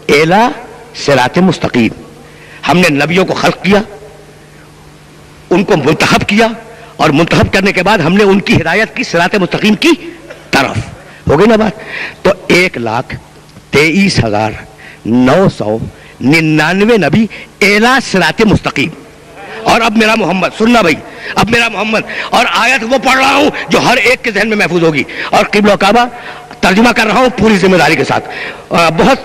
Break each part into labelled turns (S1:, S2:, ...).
S1: اعلی صراط مستقیم. ہم نے نبیوں کو خلق کیا, ان کو منتخب کیا, اور منتخب کرنے کے بعد ہم نے ان کی ہدایت کی صراط مستقیم کی طرف. ہو گئی نا بات؟ تو 1,23,999 نبی اعلی صراط مستقیم. اور اب میرا محمد, سننا بھائی, اب میرا محمد, اور آیت وہ پڑھ رہا ہوں جو ہر ایک کے ذہن میں محفوظ ہوگی, اور قبلہ و کعبہ ترجمہ کر رہا ہوں پوری ذمہ داری کے ساتھ. بہت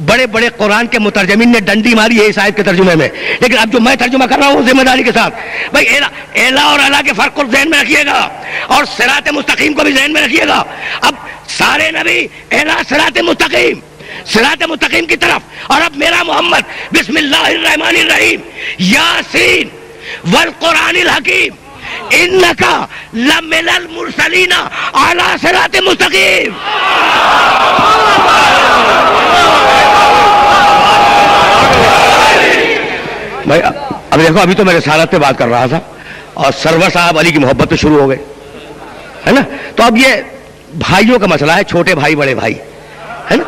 S1: بڑے بڑے قرآن کے مترجمین نے ڈنڈی ماری ہے اس آیت کے ترجمے میں, لیکن اب جو میں ترجمہ کر رہا ہوں ذمہ داری کے ساتھ. بھائی اعلیٰ اور اعلیٰ کے فرق کو ذہن میں رکھیے گا, اور صراط مستقیم کو بھی ذہن میں رکھیے گا. اب سارے نبی اعلیٰ صراط مستقیم کی طرف, اور اب میرا محمد بسم اللہ الرحمن الرحیم یاسین والقرآن الحکیم انکا لمن المرسلین علی صراط مستقیم. بھائی اب دیکھو, ابھی تو میں رسالت پہ بات کر رہا تھا اور سرور صاحب علی کی محبت پہ شروع ہو گئے, ہے نا؟ تو اب یہ بھائیوں کا مسئلہ ہے, چھوٹے بھائی بڑے بھائی, ہے نا؟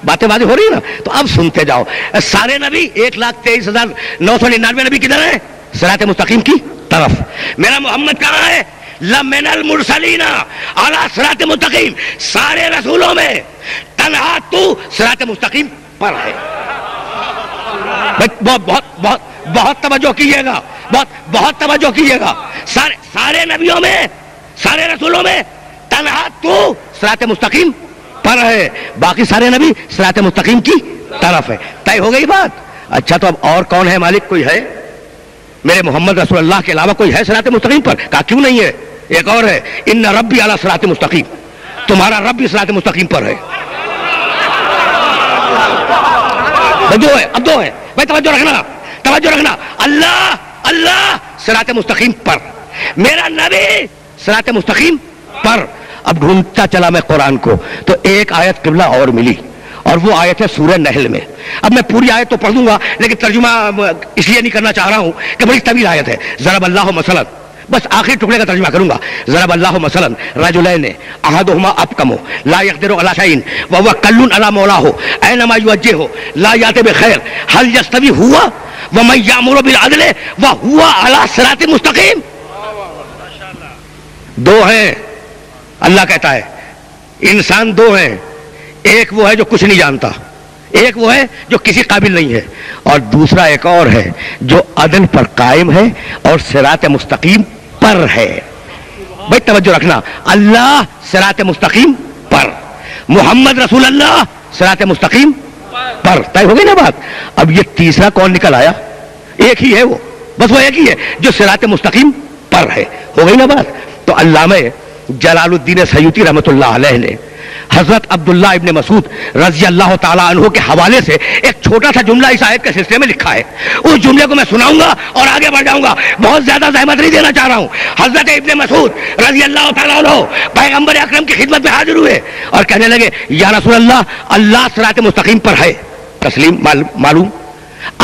S1: باتیں ہو رہی ہے نا. تو اب سنتے جاؤ. سارے نبی 1,23,999 نبی کدھر ہیں؟ صراط مستقیم کی طرف. میرا محمد کہاں ہے؟ لمن المرسلین علی صراط مستقیم. سارے رسولوں میں تنہا تو صراط مستقیم پر ہے. بہت توجہ کیجیے گا, بہت توجہ کیجیے گا. سارے نبیوں میں, سارے رسولوں میں تنہا تو صراط مستقیم پر ہے, باقی سارے نبی صراط مستقیم کی طرف ہے. طے ہو گئی بات؟ اچھا تو اب اور کون ہے مالک؟ کوئی ہے میرے محمد رسول اللہ کے علاوہ کوئی ہے صراط مستقیم پر؟ کہا کیوں نہیں ہے, ایک اور ہے, ان ربی علی صراط مستقیم. تمہارا رب بھی صراط مستقیم پر ہے. دو ہے, اب دو ہے بھائی, توجہ رکھنا. اللہ صراط مستقیم پر, میرا نبی صراط مستقیم پر. اب ڈھونڈتا چلا میں قرآن کو تو ایک آیت قبلہ اور ملی, اور وہ آیت ہے سورہ نحل میں. اب میں پوری آیت تو پڑھ دوں گا, لیکن ترجمہ اس لیے نہیں کرنا چاہ رہا ہوں کہ بڑی طویل آیت ہے. ضرب اللہ مثلا, بس آخری ٹکڑے کا ترجمہ کروں گا. ضرب اللہ مثلا رجلین احدهما ابکم لا يقدر على شيء وهو كل على مولاه اينما يوجهه لا يأتي بخير هل يستوي هو ومن يأمر بالعدل وهو على صراط مستقیم. دو ہیں, اللہ کہتا ہے انسان دو ہیں, ایک وہ ہے جو کچھ نہیں جانتا, ایک وہ ہے جو کسی قابل نہیں ہے, اور دوسرا ایک اور ہے جو عدل پر قائم ہے اور صراط مستقیم پر ہے. بھائی توجہ رکھنا, اللہ صراط مستقیم پر, محمد رسول اللہ صراط مستقیم پر. طے ہو گئی نا بات؟ اب یہ تیسرا کون نکل آیا؟ ایک ہی ہے وہ, بس وہ ایک ہی ہے جو صراط مستقیم پر ہے. ہو گئی نا بات؟ تو علامہ جلال الدین سیوطی رحمۃ اللہ علیہ نے حضرت عبداللہ ابن مسعود رضی اللہ تعالیٰ عنہ کے حوالے سے ایک چھوٹا سا جملہ اس آیت کے سلسلے میں لکھا ہے. اس جملے کو میں سناؤں گا اور آگے بڑھ جاؤں گا, بہت زیادہ زحمت نہیں دینا چاہ رہا ہوں. حضرت ابن مسعود رضی اللہ تعالیٰ عنہ پیغمبر اکرم کی خدمت میں حاضر ہوئے اور کہنے لگے یا رسول اللہ, اللہ صراط مستقیم پر ہے, تسلیم معلوم,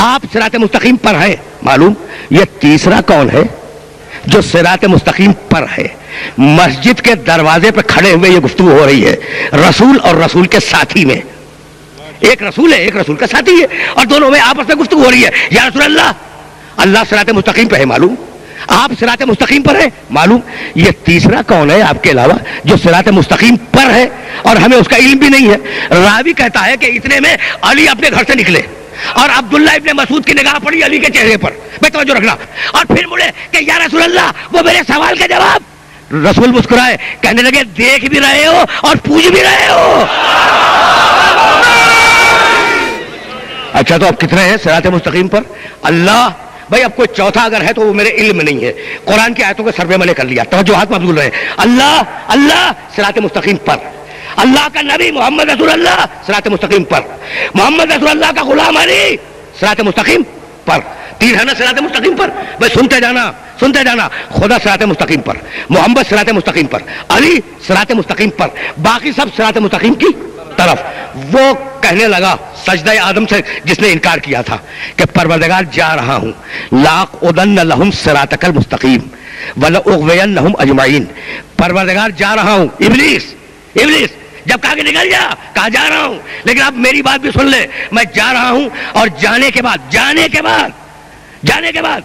S1: آپ صراط مستقیم پر ہے معلوم, یہ تیسرا کون ہے جو صراط مستقیم پر ہے؟ مسجد کے دروازے پہ کھڑے ہوئے یہ گفتگو ہو رہی ہے رسول اور رسول کے ساتھی میں. ایک رسول ہے, ایک رسول کا ساتھی ہے, اور دونوں میں آپس میں گفتگو ہو رہی ہے. یا رسول اللہ, اللہ صراط مستقیم پہ ہے معلوم, آپ صراط مستقیم پر ہے معلوم, یہ تیسرا کون ہے آپ کے علاوہ جو صراط مستقیم پر ہے اور ہمیں اس کا علم بھی نہیں ہے؟ راوی کہتا ہے کہ اتنے میں علی اپنے گھر سے نکلے اور عبداللہ ابن مسعود کی نگاہ پڑی علی کے چہرے پر. بھائی توجہ رکھنا. اور پھر مڑے کہ یا رسول اللہ, وہ میرے سوال کا جواب. رسول مسکرائے, کہنے لگے دیکھ بھی رہے ہو اور پوچھ بھی رہے ہو. اچھا تو اب کتنے ہیں صراط مستقیم پر؟ اللہ. بھائی اب کوئی چوتھا اگر ہے تو وہ میرے علم میں نہیں ہے, قرآن کی آیتوں کے سروے میں نے کر لیا, توجہات مبذول رہے. اللہ صراط مستقیم پر, اللہ کا نبی محمد رسول اللہ صراط مستقیم پر, محمد رسول اللہ کا غلام علی صراط مستقیم پر. تین ہے نا صراط مستقیم پر. بھائی سنتے جانا, خدا صراط مستقیم پر, محمد صراط مستقیم پر, علی صراط مستقیم پر, باقی سب صراط مستقیم کی طرف. وہ کہنے لگا سجدہ آدم سے جس نے انکار کیا تھا کہ پروردگار جا رہا ہوں, لاقعدن لہم صراطک المستقیم ولاغوینہم اجمعین. پروردگار جا رہا ہوں, ابلیس جب کہا کہ نکل جا، کہا جا رہا ہوں، لیکن اب میری بات بھی سن لے، میں جا رہا ہوں اور جانے کے بعد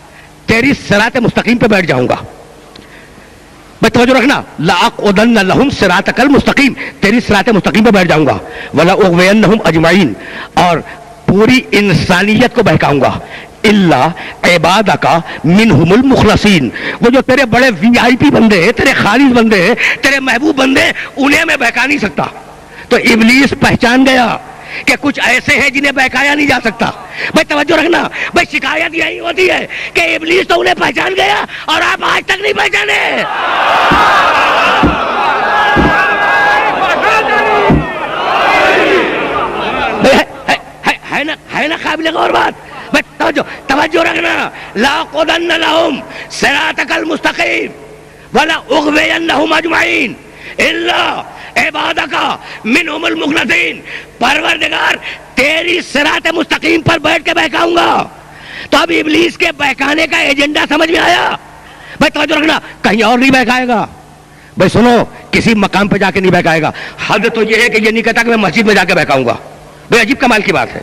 S1: تیری صراط مستقیم پہ بیٹھ جاؤں گا. میں توجہ رکھنا، لَأَقْعُدَنَّ لَهُمْ صِرَاطَكَ الْمُسْتَقِيمَ، تیری صراط مستقیم پہ بیٹھ جاؤں گا. وَلَأُغْوِيَنَّهُمْ أَجْمَعِينَ، اور پوری انسانیت کو بہکاؤں گا. الا عبادک منہم المخلصین، وہ جو تیرے بڑے وی آئی پی بندے ہیں، تیرے خالص بندے ہیں، تیرے محبوب بندے ہیں، انہیں میں بہکا نہیں سکتا. تو ابلیس پہچان گیا کہ کچھ ایسے ہیں جنہیں بہکایا نہیں جا سکتا. بھائی توجہ رکھنا، بھائی شکایت یہی ہوتی ہے کہ ابلیس تو انہیں پہچان گیا اور آپ آج تک نہیں پہچانے. ہے نا قابل غور بات؟ توجہ رکھنا، لَأَقْعُدَنَّ لَهُمْ صِرَاطَكَ الْمُسْتَقِيمَ وَلَأُغْوِيَنَّهُمْ أَجْمَعِينَ إِلَّا عِبَادَكَ مِنْهُمُ الْمُخْلَصِينَ. پروردگار تیری صراط مستقیم پر بیٹھ کے بہکاؤں گا. تو اب ابلیس کے بہکانے کا ایجنڈا سمجھ میں آیا؟ بھائی توجہ رکھنا، کہیں اور نہیں بہکائے گا. بھائی سنو، کسی مقام پہ جا کے نہیں بہکائے گا. حد تو یہ ہے کہ یہ نہیں کہتا کہ میں مسجد میں جا کے بہکاؤں گا. بھائی عجیب کمال کی بات ہے.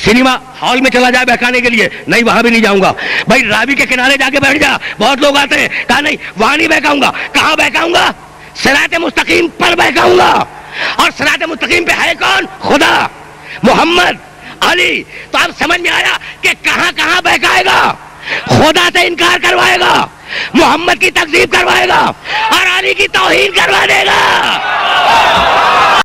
S1: سنیما ہال میں چلا جائے بہکانے کے لیے، نہیں وہاں بھی نہیں جاؤں گا. بھائی راوی کے کنارے جا کے بیٹھ جا، بہت لوگ آتے ہیں، کہا نہیں وہاں نہیں بہکاؤں گا. کہاں بہکاؤں گا؟ صراط مستقیم پر بہکاؤں گا. اور صراط مستقیم پہ ہے کون؟ خدا، محمد، علی. تو اب سمجھ میں آیا کہ کہاں کہاں بہکائے گا. خدا سے انکار کروائے گا، محمد کی تکذیب کروائے گا، اور علی کی توہین کروا دے گا.